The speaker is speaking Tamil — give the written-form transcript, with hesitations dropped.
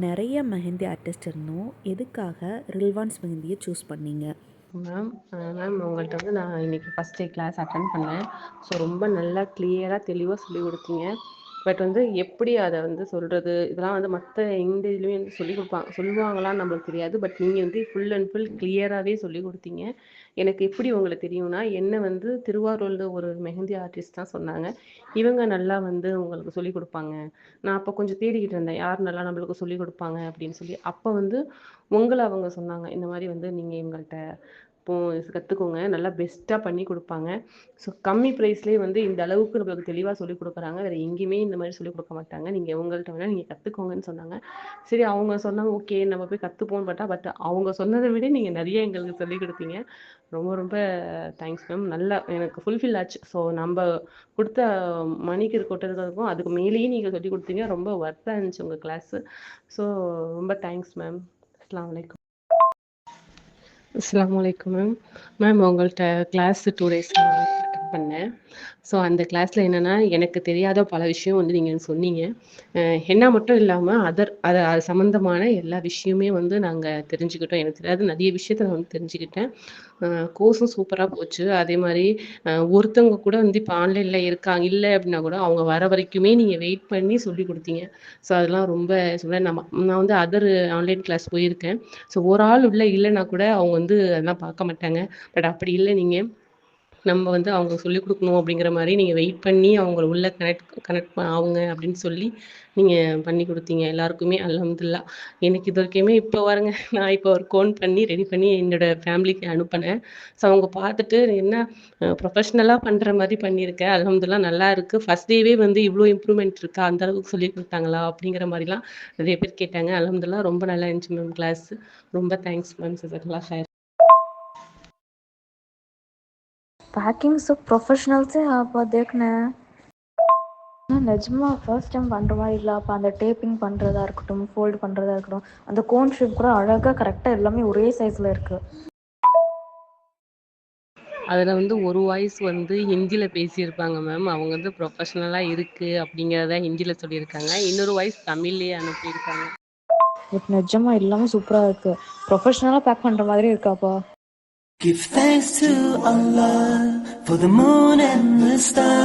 நிறைய மெஹந்தி ஆர்டிஸ்ட் இருந்தோம். எதுக்காக ரில்வான்ஸ் மெஹந்தியை சூஸ் பண்ணீங்க? மேம் உங்கள்கிட்ட வந்து நான் இன்றைக்கி ஃபஸ்ட் டே கிளாஸ் அட்டன் பண்ணேன். ஸோ ரொம்ப நல்லா கிளியராக தெளிவாக சொல்லிக் கொடுத்தீங்க. பட் வந்து எப்படி அதை வந்து சொல்கிறது, இதெல்லாம் வந்து மற்ற இந்த இதுலேயும் வந்து சொல்லுவாங்களான்னு நம்மளுக்கு தெரியாது. பட் நீங்கள் வந்து ஃபுல் அண்ட் ஃபுல் கிளியராகவே சொல்லிக் கொடுத்தீங்க. எனக்கு எப்படி உங்களுக்கு தெரியும்னா, என்ன வந்து திருவாரூரில் ஒரு மெஹந்தி ஆர்டிஸ்ட் தான் சொன்னாங்க, இவங்க நல்லா வந்து உங்களுக்கு சொல்லிக் கொடுப்பாங்க. நான் அப்போ கொஞ்சம் தேடிக்கிட்டு இருந்தேன், யார் நல்லா நம்மளுக்கு சொல்லிக் கொடுப்பாங்க அப்படின்னு சொல்லி. அப்போ வந்து உங்களை அவங்க சொன்னாங்க, இந்த மாதிரி வந்து நீங்கள் இவங்கள்ட்ட கற்றுக்கோங்க, நல்லா பெஸ்ட்டாக பண்ணி கொடுப்பாங்க. ஸோ கம்மி ப்ரைஸ்லேயே வந்து இந்த அளவுக்கு நம்மளுக்கு தெளிவாக சொல்லிக் கொடுக்குறாங்க, வேறு எங்கேயுமே இந்த மாதிரி சொல்லிக் கொடுக்க மாட்டாங்க, நீங்கள் உங்கள்கிட்ட வேணால் நீங்கள் கற்றுக்கோங்கன்னு சொன்னாங்க. சரி, அவங்க சொன்னாங்க, ஓகே நம்ம போய் கற்றுப்போன்னு பார்த்தா, பட் அவங்க சொன்னதை விட நீங்கள் நிறைய எங்களுக்கு சொல்லிக் கொடுத்தீங்க. ரொம்ப ரொம்ப தேங்க்ஸ் மேம். நல்லா எனக்கு ஃபுல்ஃபில் ஆச்சு. ஸோ நம்ம கொடுத்த மணிக்கு கொட்டதுக்கும் அதுக்கு மேலேயே நீங்கள் சொல்லிக் கொடுத்தீங்க. ரொம்ப ஒர்த்தாக இருந்துச்சு உங்கள் கிளாஸு. ஸோ ரொம்ப தேங்க்ஸ் மேம். அஸ்ஸலாமு அலைக்கும். அஸ்ஸலாமு அலைக்கும் மேம். மேம் உங்கள்கிட்ட கிளாஸ் 2 டேஸ் அட்டன் பண்ணேன். ஸோ அந்த கிளாஸில் என்னென்னா, எனக்கு தெரியாத பல விஷயம் வந்து நீங்கள் சொன்னீங்க. என்ன மட்டும் இல்லாமல் அது சம்மந்தமான எல்லா விஷயமே வந்து நாங்கள் தெரிஞ்சுக்கிட்டோம். எனக்கு தெரியாத நிறைய விஷயத்த நான் வந்து தெரிஞ்சுக்கிட்டேன். கோர்ஸும் சூப்பராக போச்சு. அதே மாதிரி ஒருத்தவங்க கூட வந்து இப்போ ஆன்லைனில் இல்லை அப்படின்னா கூட அவங்க வர வரைக்குமே நீங்கள் வெயிட் பண்ணி சொல்லி கொடுத்தீங்க. ஸோ அதெல்லாம் ரொம்ப சொல்ல நான் வந்து ஆன்லைன் கிளாஸ் போயிருக்கேன். ஸோ ஒரு ஆள் இல்லைன்னா கூட அவங்க வந்து அதெல்லாம் பார்க்க மாட்டாங்க. பட் அப்படி இல்லை, நீங்கள் நம்ம வந்து அவங்க சொல்லிக் கொடுக்கணும் அப்படிங்கிற மாதிரி நீங்கள் வெயிட் பண்ணி அவங்கள உள்ள கனெக்ட் ஆகுங்க அப்படின்னு சொல்லி நீங்கள் பண்ணி கொடுத்தீங்க எல்லாருக்குமே. அல்ஹம்துலில்லாஹ். எனக்கு இது வரைக்குமே இப்போ பாருங்க, நான் இப்போ ஒரு கோன் பண்ணி ரெடி பண்ணி என்னோட ஃபேமிலிக்கு அனுப்பினேன். ஸோ அவங்க பார்த்துட்டு என்ன ப்ரொஃபஷ்னலாக பண்ணுற மாதிரி பண்ணியிருக்கேன், அல்ஹம்துலில்லாஹ் நல்லா இருக்குது. ஃபஸ்ட் டேவே வந்து இவ்வளோ இம்ப்ரூவ்மெண்ட் இருக்கா, அந்த அளவுக்கு சொல்லி கொடுத்தாங்களா அப்படிங்கிற மாதிரிலாம் நிறைய பேர் கேட்டாங்க. அல்ஹம்துலில்லாஹ் ரொம்ப நல்லா இருந்துச்சு மேம் கிளாஸ். ரொம்ப தேங்க்ஸ் மேம். ஜஸாக்கல்லாஹ் ஹைர். पैकिंग सब प्रोफेशनल से आप देखना நிஜமா ஃபர்ஸ்ட் டைம் பண்ணுற மாதிரி இல்லை. அப்போ அந்த டேப்பிங் பண்ணுறதா இருக்கட்டும், ஃபோல்டு பண்ணுறதா இருக்கட்டும், அந்த கோன் ஷேப் கூட அழகாக கரெக்டாக எல்லாமே ஒரே சைஸில் இருக்குது. அதில் வந்து ஒரு வாய்ஸ் வந்து ஹிந்தியில் பேசியிருப்பாங்க மேம். அவங்க வந்து ப்ரொஃபஷ்னலாக இருக்குது அப்படிங்கிறத ஹிந்தியில் சொல்லியிருக்காங்க. இன்னொரு வாய்ஸ் தமிழ்லேயே அனுப்பியிருக்காங்க. பட் நிஜமா எல்லாமே சூப்பராக இருக்குது. ப்ரொஃபஷ்னலாக பேக் பண்ணுற மாதிரி இருக்காப்பா. Give thanks to Allah for the moon and the stars.